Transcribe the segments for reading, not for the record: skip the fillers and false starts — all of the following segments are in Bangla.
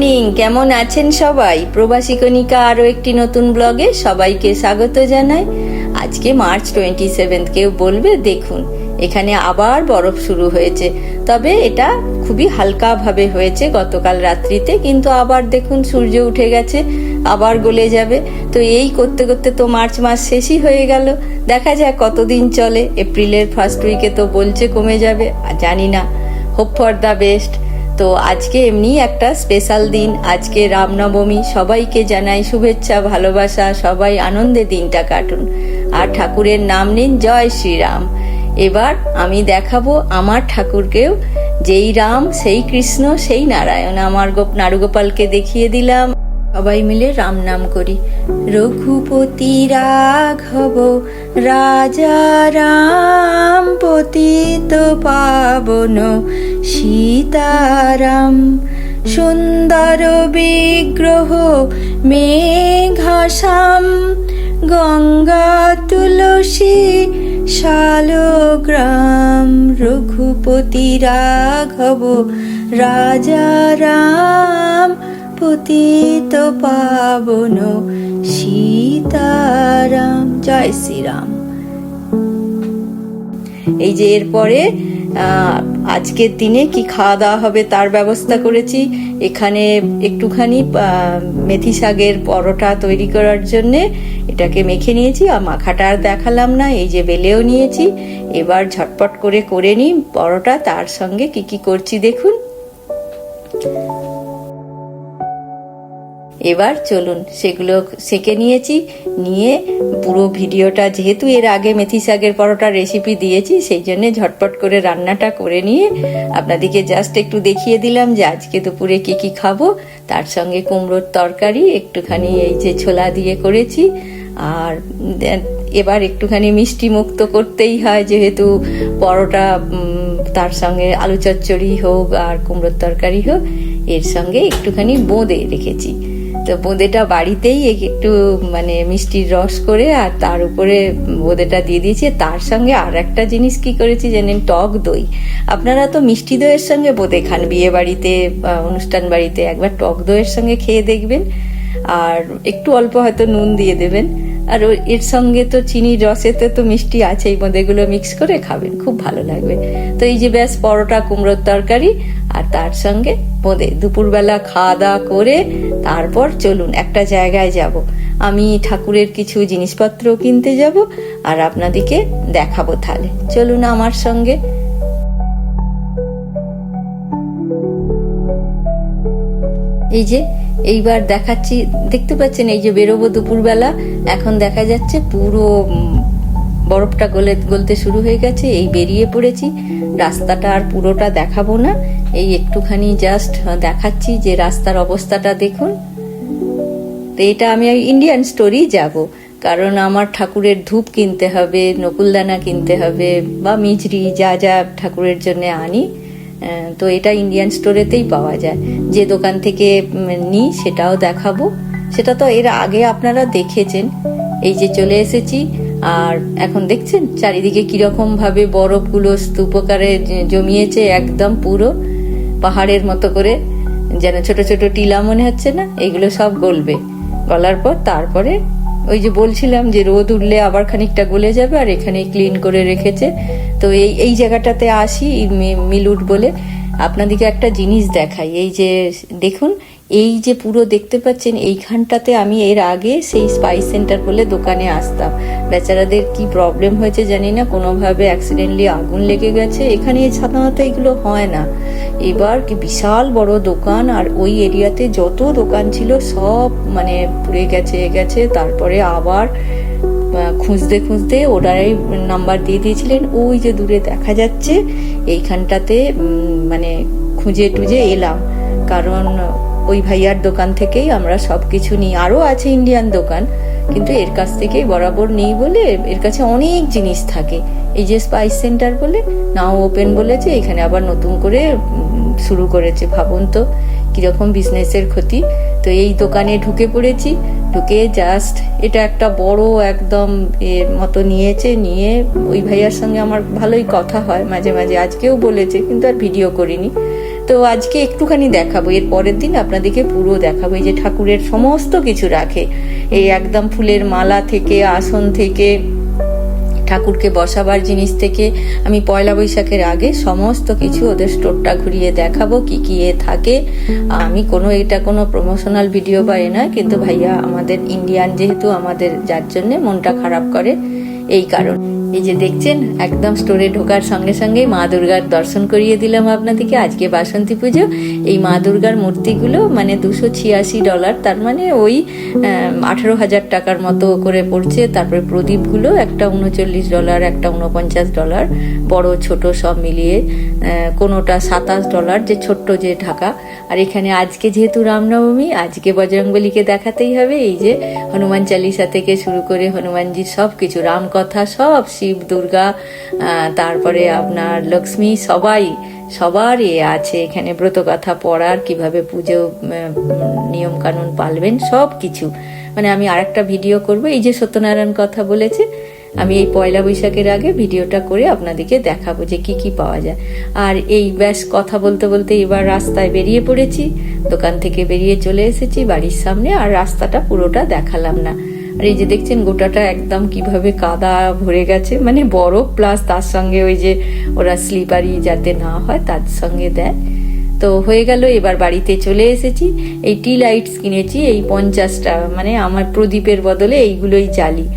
মর্নিং, কেমন আছেন সবাই? প্রবাসী কণিকা আরও একটি নতুন ব্লগে সবাইকে স্বাগত জানাই। আজকে মার্চ 27, কেউ বলবে দেখুন এখানে আবার বরফ শুরু হয়েছে, তবে এটা খুবই হালকাভাবে হয়েছে গতকাল রাত্রিতে, কিন্তু আবার দেখুন সূর্য উঠে গেছে, আবার গলে যাবে। তো এই করতে করতে তো মার্চ মাস শেষই হয়ে গেল। দেখা যাক কতদিন চলে। এপ্রিলের ফার্স্ট উইকে তো বলছে কমে যাবে, জানি না, হোপ ফর দ্য বেস্ট। তো আজকে এমনি একটা স্পেশাল দিন, আজকে রামনবমী। সবাইকে জানাই শুভেচ্ছা, ভালোবাসা, সবাই আনন্দে দিনটা কাটুন আর ঠাকুরের নাম নিন, জয় শ্রীরাম। এবার আমি দেখাবো আমার ঠাকুরকেও, যেই রাম সেই কৃষ্ণ সেই নারায়ণ। আমার নারুগোপালকে দেখিয়ে দিলাম, সবাই মিলে রাম নাম করি। রঘুপতি রাঘব রাজা রাম, পতিত পাবন সীতারাম, সুন্দর বিগ্রহ মেঘাশ্যাম, গঙ্গা তুলসী শালগ্রাম। রঘুপতি রাঘব রাজা রাম, পতিত পাবন সীতারাম, জয় শ্রীরাম। এই যে এরপরে আজকের দিনে কি খাওয়া দাওয়া হবে তার ব্যবস্থা করেছি। এখানে একটুখানি মেথি শাকের পরোটা তৈরি করার জন্যে এটাকে মেখে নিয়েছি, আর মাখাটা আর দেখালাম না। এই যে বেলেও নিয়েছি, এবার ঝটপট করে নিই পরোটা। তার সঙ্গে কি কি করছি দেখুন। এবার চলুন সেগুলো সেঁকে নিয়েছি, নিয়ে পুরো ভিডিওটা, যেহেতু এর আগে মেথি শাকের পরোটার রেসিপি দিয়েছি, সেই জন্য ঝটপট করে রান্নাটা করে নিয়ে আপনাদেরকে জাস্ট একটু দেখিয়ে দিলাম যে আজকে দুপুরে কি কি খাবো। তার সঙ্গে কুমড়োর তরকারি, একটুখানি এই যে ছোলা দিয়ে করেছি। আর এবার একটুখানি মিষ্টি মুক্ত করতেই হয়, যেহেতু পরোটা, তার সঙ্গে আলু চচ্চড়ি হোক আর কুমড়োর তরকারি হোক, এর সঙ্গে একটুখানি বোঁদে রেখেছি। তো বোঁদেটা বাড়িতেই একটু মানে মিষ্টির রস করে আর তার উপরে বোঁদেটা দিয়ে দিয়েছি। তার সঙ্গে আর একটা জিনিস কি করেছি জানেন, টক দই। আপনারা তো মিষ্টি দইয়ের সঙ্গে বোঁদে খান বিয়ে বাড়িতে, অনুষ্ঠান বাড়িতে, একবার টক দইয়ের সঙ্গে খেয়ে দেখবেন। আর একটু অল্প হয়তো নুন দিয়ে দেবেন, আর এর সঙ্গে তো চিনির রসেতে তো মিষ্টি আছেই, বোঁদেগুলো মিক্স করে খাবেন, খুব ভালো লাগবে। তো এই যে ব্যাস পরোটা, কুমড়োর তরকারি আর তার সঙ্গে বোঁদে, দুপুরবেলা খাওয়া দাওয়া করে তারপর চলুন একটা জায়গায় যাব। আমি ঠাকুরের কিছু জিনিসপত্র কিনতে যাব আর আপনাদেরকে দেখাবো। তাহলে চলুন আমার সঙ্গে। এই যে এইবার দেখাচ্ছি, দেখতে পাচ্ছেন এই যে বেরোবো দুপুরবেলা, এখন দেখা যাচ্ছে পুরো বরফটা গলতে শুরু হয়ে গেছে। এই বেরিয়ে পড়েছি, রাস্তাটা আর পুরোটা দেখাবো না, এই একটুখানি জাস্ট দেখাচ্ছি যে রাস্তার অবস্থাটা দেখুন। তো এটা আমি ইন্ডিয়ান স্টোরই যাব, কারণ আমার ঠাকুরের ধূপ কিনতে হবে, নকুলদানা কিনতে হবে, বা মিজরি, যা যা ঠাকুরের জন্য আনি। তো এটা ইন্ডিয়ান স্টোরেতেই পাওয়া যায়। যে দোকান থেকে নিই সেটাও দেখাবো, সেটা তো এর আগে আপনারা দেখেছেন। এই যে চলে এসেছি, আর এখন দেখছেন চারিদিকে কিরকম ভাবে বরফগুলো স্তূপকারে জমিয়েছে, একদম পুরো পাহাড়ের মতো করে, যেন ছোট ছোট টিলা মনে হচ্ছে না। এগুলো সব গলবে, গলার পর তারপরে ওই যে বলছিলাম যে রোদ উঠলে আবার খানিকটা গলে যাবে, আর এখানে ক্লিন করে রেখেছে। তো এই জায়গাটাতে আসি, মিলুট বলে। আপনাদেরকে একটা জিনিস দেখাই, এই যে দেখুন, এই যে পুরো দেখতে পাচ্ছেন, এইখানটাতে আমি এর আগে সেই স্পাইস সেন্টার বলে দোকানে আসতাম। বেচারাদের কি প্রবলেম হয়েছে জানি না, কোনোভাবে অ্যাক্সিডেন্টলি আগুন লেগে গেছে। এখানে সাধারণত এগুলো হয় না। এবার কি বিশাল বড় দোকান, আর ওই এরিয়াতে যত দোকান ছিল সব মানে পুড়ে গেছে। তারপরে আবার খুঁজতে ওরাই নাম্বার দিয়ে দিয়েছিলেন, ওই যে দূরে দেখা যাচ্ছে এইখানটাতে, মানে খুঁজে টুজে এলাম, কারণ ওই ভাইয়ার দোকান থেকেই আমরা সবকিছু নিই। আরো আছে ইন্ডিয়ান দোকান, কিন্তু এর কাছ থেকেই বরাবর নিই বলে এর কাছে অনেক জিনিস থাকে। এই যে স্পাইস সেন্টার বলে নাও ওপেন বলেছে, এখানে আবার নতুন করে শুরু করেছে। ভাবুন তো কিরকম বিজনেসের ক্ষতি। তো এই দোকানে ঢুকে পড়েছি, ঢুকে জাস্ট এটা একটা বড় একদম এর মতো নিয়েছে। নিয়ে ওই ভাইয়ার সঙ্গে আমার ভালোই কথা হয় মাঝে মাঝে, আজকেও বলেছে, কিন্তু আর ভিডিও করিনি। তো আজকে একটুখানি দেখাবো, এর পরের দিন আপনাদেরকে পুরো দেখাবো। এই যে ঠাকুরের সমস্ত কিছু রাখে, এই একদম ফুলের মালা থেকে, আসন থেকে, ঠাকুরকে বসাবার জিনিস থেকে। আমি পয়লা বৈশাখের আগে সমস্ত কিছু ওদের স্টোরটা ঘুরিয়ে দেখাবো, কি কি এ থাকে। আমি এটা কোনো প্রমোশনাল ভিডিও বা এ নয়, কিন্তু ভাইয়া আমাদের ইন্ডিয়ান যেহেতু, আমাদের যার জন্যে মনটা খারাপ করে, এই কারণ। এই যে দেখছেন, একদম স্টোরে ঢোকার সঙ্গে সঙ্গে মা দুর্গার দর্শন করিয়ে দিলাম আপনাদেরকে। আজকে বাসন্তী পুজো। এই মা দুর্গার মূর্তিগুলো মানে $286, তার মানে ওই 18,000 টাকার মতো করে পড়ছে। তারপরে প্রদীপগুলো একটা $39, একটা $49, বড় ছোট সব মিলিয়ে। কোনোটা $27, যে ছোট্ট যে ঢাকা। আর এখানে আজকে যেহেতু রামনবমী, আজকে বজরংবলীকে দেখাতেই হবে। এই যে হনুমান চালিসা থেকে শুরু করে হনুমানজির সব কিছু, রামকথা সব, শিব, দুর্গা, তারপরে আপনার লক্ষ্মী, সবার আছে এখানে। ব্রতকথা পড়ার, কিভাবে পুজো নিয়ম কানুন পালবেন, সব কিছু। মানে আমি আরেকটা ভিডিও করব। এই যে সত্যনারায়ণ কথা বলেছে, আমি এই পয়লা বৈশাখের আগে ভিডিওটা করে আপনাদেরকে দেখাবো যে কি কি পাওয়া যায়। আর এই ব্যাস কথা বলতে বলতে এবার রাস্তায় বেরিয়ে পড়েছি। দোকান থেকে বেরিয়ে চলে এসেছি বাড়ির সামনে, আর রাস্তাটা পুরোটা দেখালাম না। আর এই যে দেখছেন গোটাটা একদম কিভাবে কাদা ভরে গেছে, মানে বরফ প্লাস তার সঙ্গে ওই যে ওরা স্লিপারি যাতে না হয় তার সঙ্গে দেয়। তো হয়ে গেল, এবার বাড়িতে চলে এসেছি। এই টি লাইটস কিনেছি, এই 50টা, মানে আমার প্রদীপের বদলে এইগুলোই জ্বালি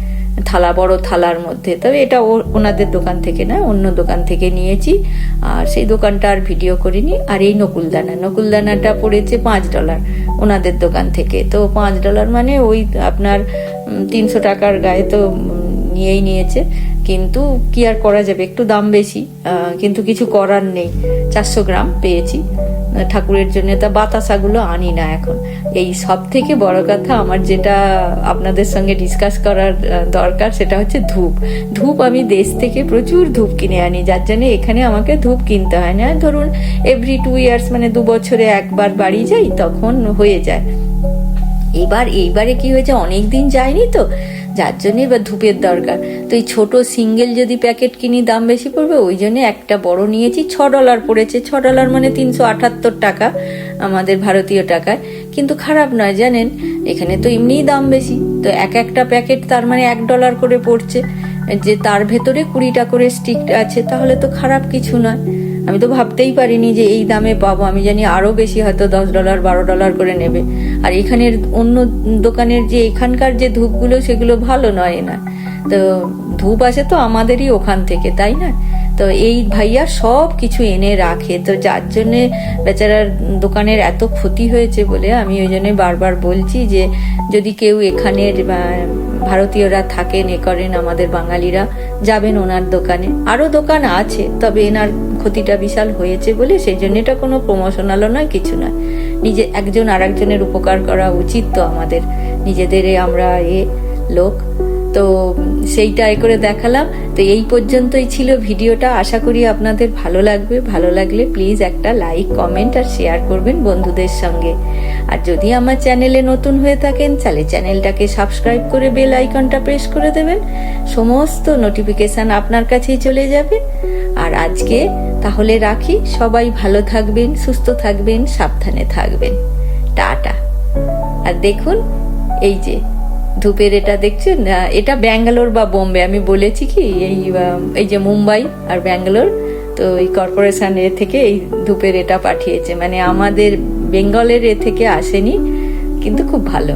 থালা, বড় থালার মধ্যে। তবে এটা ওনাদের দোকান থেকে না, অন্য দোকান থেকে নিয়েছি। আর সেই দোকানটা আর ভিডিও করিনি। আর এই নকুলদানাটা পড়েছে $5 ওনাদের দোকান থেকে। তো $5 মানে ওই আপনার 300 টাকার গায়ে তো নিয়েই নিয়েছে। কিন্তু কি আর করা যাবে, একটু দাম বেশি, কিন্তু কিছু করার নেই। 400 গ্রাম পেয়েছি ঠাকুরের জন্য। তা বাতাসাগুলো আনি না এখন। এই সব থেকে বড় কথা, আমার যেটা আপনাদের সঙ্গে ডিসকাস করার দরকার, সেটা হচ্ছে ধূপ। আমি দেশ থেকে প্রচুর ধূপ কিনে আনি, যার জন্য এখানে আমাকে ধূপ কিনতে হয় না। ধরুন এভরি 2 ইয়ার্স, মানে 2 বছরে একবার বাড়ি যাই, তখন হয়ে যায়। এইবারে কি হয়েছে, অনেকদিন যায়নি তো, যার জন্য এবার ধূপের দরকার। তো এই ছোট সিঙ্গেল যদি প্যাকেট কিনি দাম বেশি পড়বে, ওই জন্য একটা বড় নিয়েছি। $6 পড়েছে। $6 মানে 378 টাকা আমাদের ভারতীয় টাকায়। কিন্তু খারাপ নয় জানেন, এখানে তো এমনিই দাম বেশি। তো একটা প্যাকেট তার মানে $1 করে পড়ছে, যে তার ভেতরে 20টা করে স্টিক আছে, তাহলে তো খারাপ কিছু নয়। আমি তো ভাবতেই পারিনি যে এই দামে পাবো। আমি জানি আরো বেশি, হয়তো $10 $12 করে নেবে। আর এখানের অন্য দোকানের যে এখানকার যে ধূপগুলো, সেগুলো ভালো নয় না। তো ধূপ আসে তো আমাদেরই ওখান থেকে, তাই না? তো এই ভাইয়া সব কিছু এনে রাখে। তো যার জন্যে বেচারার দোকানের এত ক্ষতি হয়েছে বলে আমি ওই জন্য বারবার বলছি যে যদি কেউ এখানের ভারতীয়রা থাকেন, এ করেন, আমাদের বাঙালিরা যাবেন ওনার দোকানে। আরো দোকান আছে, তবে এনার ক্ষতিটা বিশাল হয়েছে বলে সেই জন্য এটা কোনো প্রমোশনালও নয়, কিছু নয়। নিজে একজন আর একজনের উপকার করা উচিত তো আমাদের, নিজেদের আমরা লোক। তো সেইটা করে দেখালাম। তো এই পর্যন্তই ছিল ভিডিওটা। আশা করি আপনাদের ভালো লাগবে। ভালো লাগলে প্লিজ একটা লাইক, কমেন্ট আর শেয়ার করবেন বন্ধুদের সঙ্গে। আর যদি আমার চ্যানেলে নতুন হয়ে থাকেন, তাহলে চ্যানেলটাকে সাবস্ক্রাইব করে বেল আইকনটা প্রেস করে দেবেন। সমস্ত নোটিফিকেশন আপনার কাছেই চলে যাবে। আর আজকে তাহলে রাখি। সবাই ভালো থাকবেন, সুস্থ থাকবেন, সাবধানে থাকবেন। টাটা। আর দেখুন এই যে ধূপের এটা দেখছেন, এটা ব্যাঙ্গালোর বা বোম্বে। আমি বলেছি কি এই যে মুম্বাই আর ব্যাঙ্গালোর, তো এই কর্পোরেশন থেকে এই ধূপের এটা পাঠিয়েছে। মানে আমাদের বেঙ্গলের থেকে আসেনি, কিন্তু খুব ভালো।